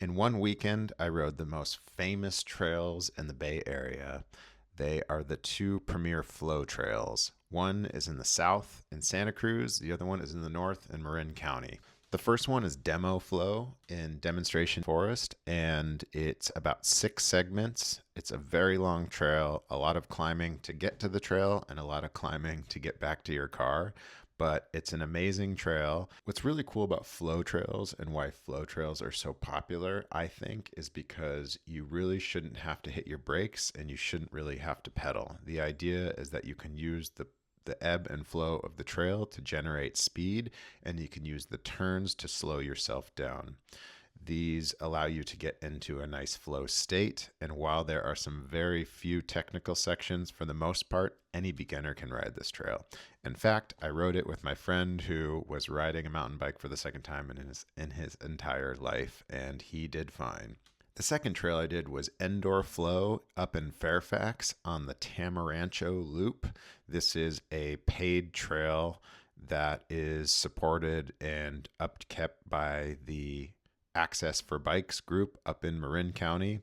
In one weekend, I rode the most famous trails in the Bay Area. They are the two premier flow trails. One is in the south in Santa Cruz, the other one is in the north in Marin County. The first one is Demo Flow in Demonstration Forest, and it's about 6 segments. It's a very long trail, a lot of climbing to get to the trail and a lot of climbing to get back to your car. But it's an amazing trail. What's really cool about flow trails and why flow trails are so popular, I think, is because you really shouldn't have to hit your brakes and you shouldn't really have to pedal. The idea is that you can use the ebb and flow of the trail to generate speed, and you can use the turns to slow yourself down. These allow you to get into a nice flow state, and while there are some very few technical sections, for the most part, any beginner can ride this trail. In fact, I rode it with my friend who was riding a mountain bike for the second time in his entire life, and he did fine. The second trail I did was Endor Flow up in Fairfax on the Tamarancho Loop. This is a paid trail that is supported and upkept by the Access for Bikes group up in Marin County.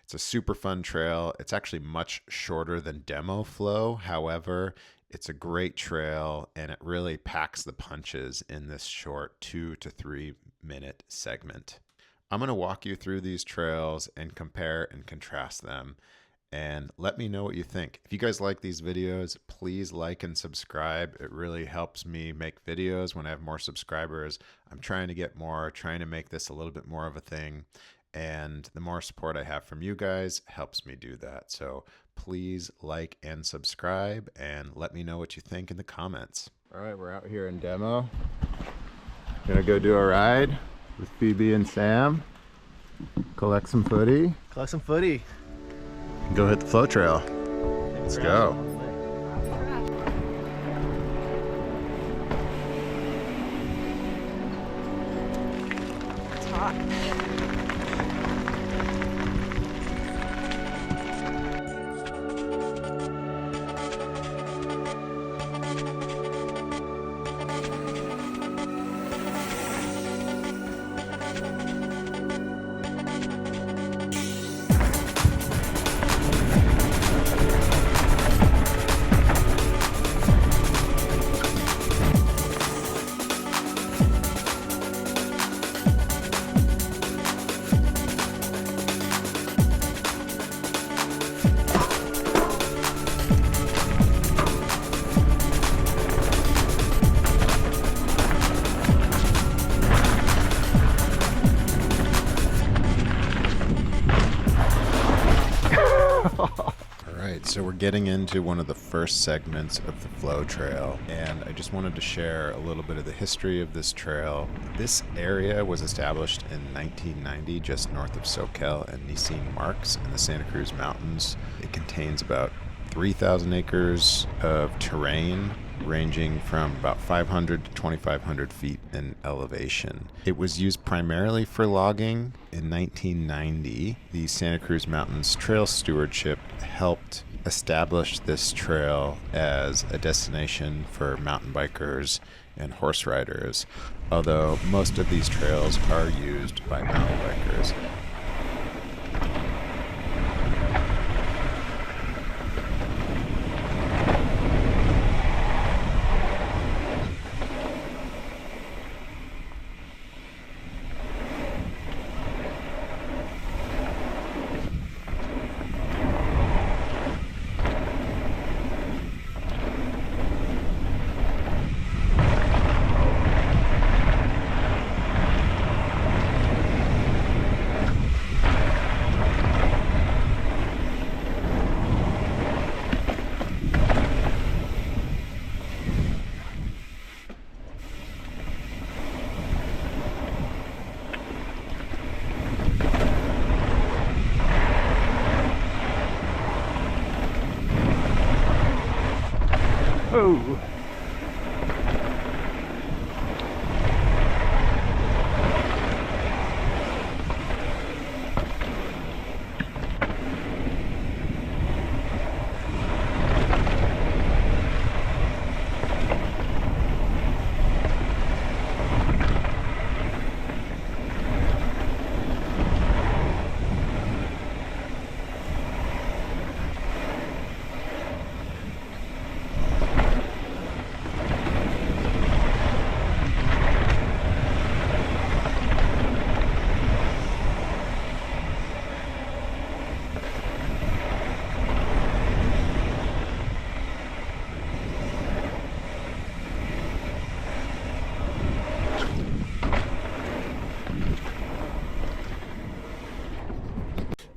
It's a super fun trail. It's actually much shorter than Demo Flow. However, it's a great trail and it really packs the punches in this short 2 to 3 minute segment. I'm going to walk you through these trails and compare and contrast them, and let me know what you think. If you guys like these videos, please like and subscribe. It really helps me make videos when I have more subscribers. I'm trying to get more, trying to make this a little bit more of a thing. And the more support I have from you guys helps me do that. So please like and subscribe and let me know what you think in the comments. All right, we're out here in Demo. Gonna go do a ride with Phoebe and Sam. Collect some footy. Collect some footy. Go hit the flow trail. Let's go. It's hot. So we're getting into one of the first segments of the flow trail, and I just wanted to share a little bit of the history of this trail. This area was established in 1990 just north of Soquel and Nisene Marks in the Santa Cruz Mountains. It contains about 3,000 acres of terrain ranging from about 500 to 2,500 feet in elevation. It was used primarily for logging. In 1990, the Santa Cruz Mountains Trail Stewardship helped establish this trail as a destination for mountain bikers and horse riders, although most of these trails are used by mountain bikers. Oh!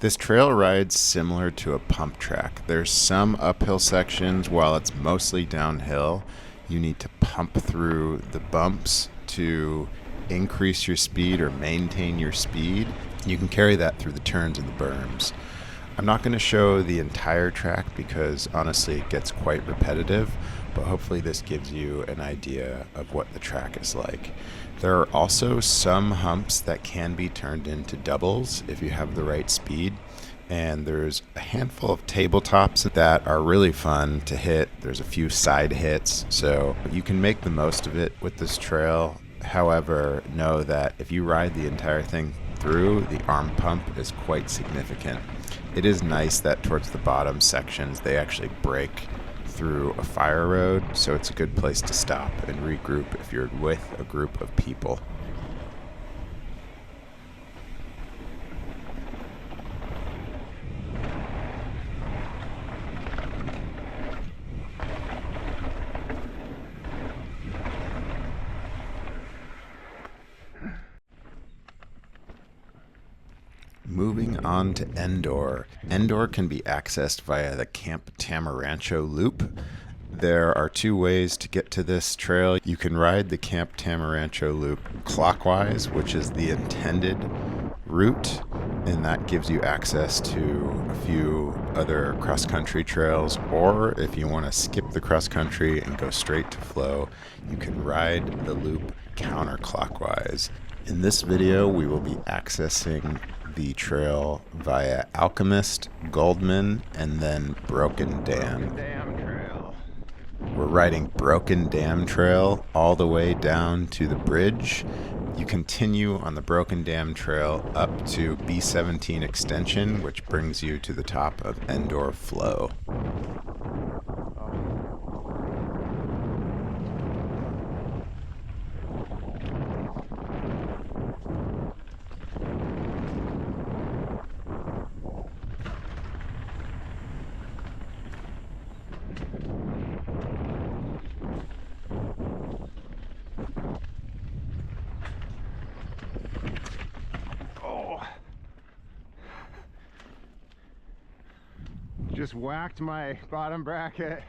This trail ride's similar to a pump track. There's some uphill sections while it's mostly downhill. You need to pump through the bumps to increase your speed or maintain your speed. You can carry that through the turns and the berms. I'm not going to show the entire track because honestly it gets quite repetitive, but hopefully this gives you an idea of what the track is like. There are also some humps that can be turned into doubles if you have the right speed, and there's a handful of tabletops that are really fun to hit. There's a few side hits, so you can make the most of it with this trail. However, know that if you ride the entire thing through, the arm pump is quite significant. It is nice that towards the bottom sections they actually break through a fire road, so it's a good place to stop and regroup if you're with a group of people. Moving on to Endor. Endor can be accessed via the Camp Tamarancho loop. There are two ways to get to this trail. You can ride the Camp Tamarancho loop clockwise, which is the intended route, and that gives you access to a few other cross-country trails. Or if you want to skip the cross-country and go straight to flow, you can ride the loop counterclockwise. In this video, we will be accessing the trail via Alchemist, Goldman, and then Broken Dam. We're riding Broken Dam Trail all the way down to the bridge. You continue on the Broken Dam Trail up to B17 Extension, which brings you to the top of Endor Flow. Just whacked my bottom bracket.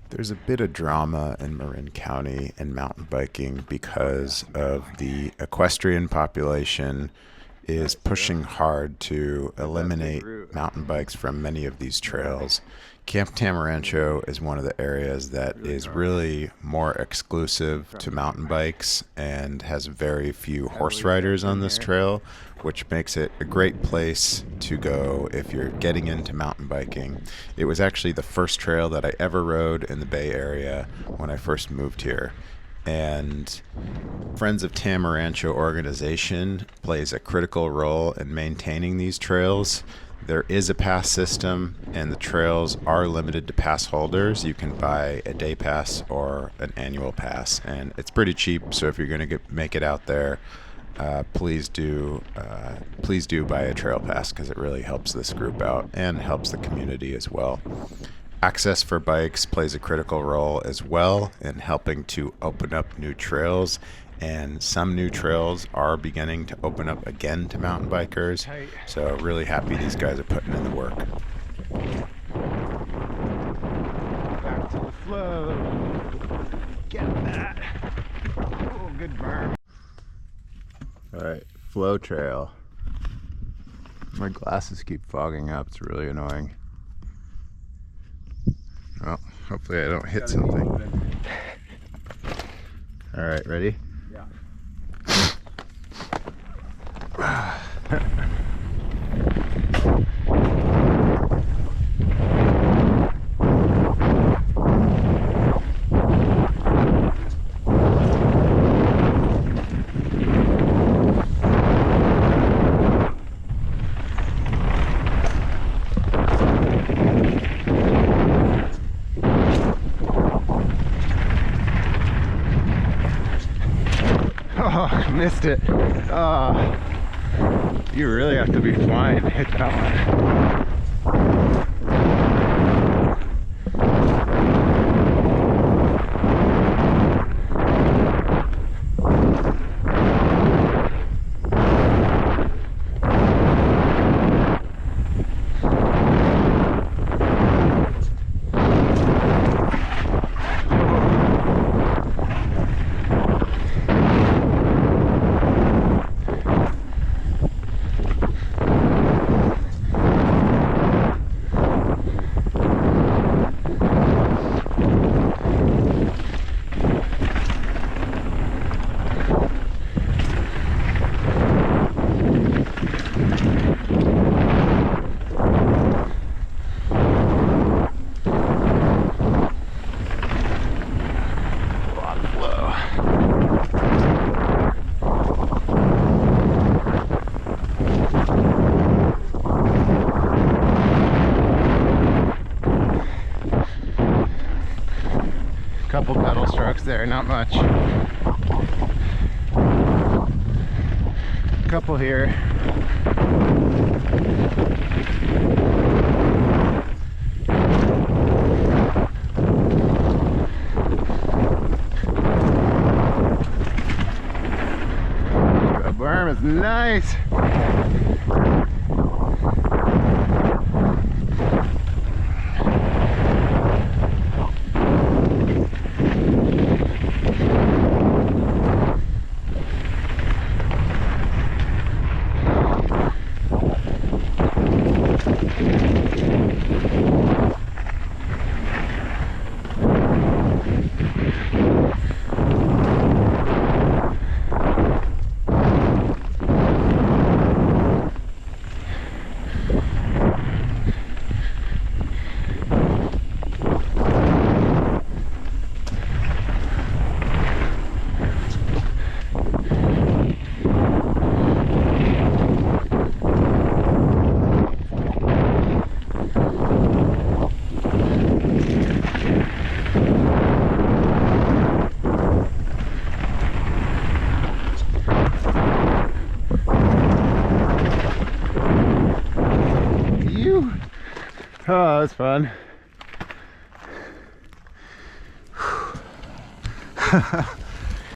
There's a bit of drama in Marin County and mountain biking because of the equestrian population is pushing hard to eliminate mountain bikes from many of these trails. Camp Tamarancho is one of the areas that is really more exclusive to mountain bikes and has very few horse riders on this trail, which makes it a great place to go if you're getting into mountain biking. It was actually the first trail that I ever rode in the Bay Area when I first moved here. And Friends of Tamarancho organization plays a critical role in maintaining these trails. There is a pass system, and the trails are limited to pass holders. You can buy a day pass or an annual pass, and it's pretty cheap. So if you're going to make it out there, please do buy a trail pass because it really helps this group out and helps the community as well. Access for bikes plays a critical role as well in helping to open up new trails, and some new trails are beginning to open up again to mountain bikers. So really happy these guys are putting in the work. Back to the flow. Get that. Oh, good berm. All right, flow trail. My glasses keep fogging up. It's really annoying. Well, hopefully I don't hit something. All right, ready? Yeah. Oh, missed it. Oh, you really have to be flying to hit that one. rocks there, not much. Couple here. The berm is nice. Oh, that's fun.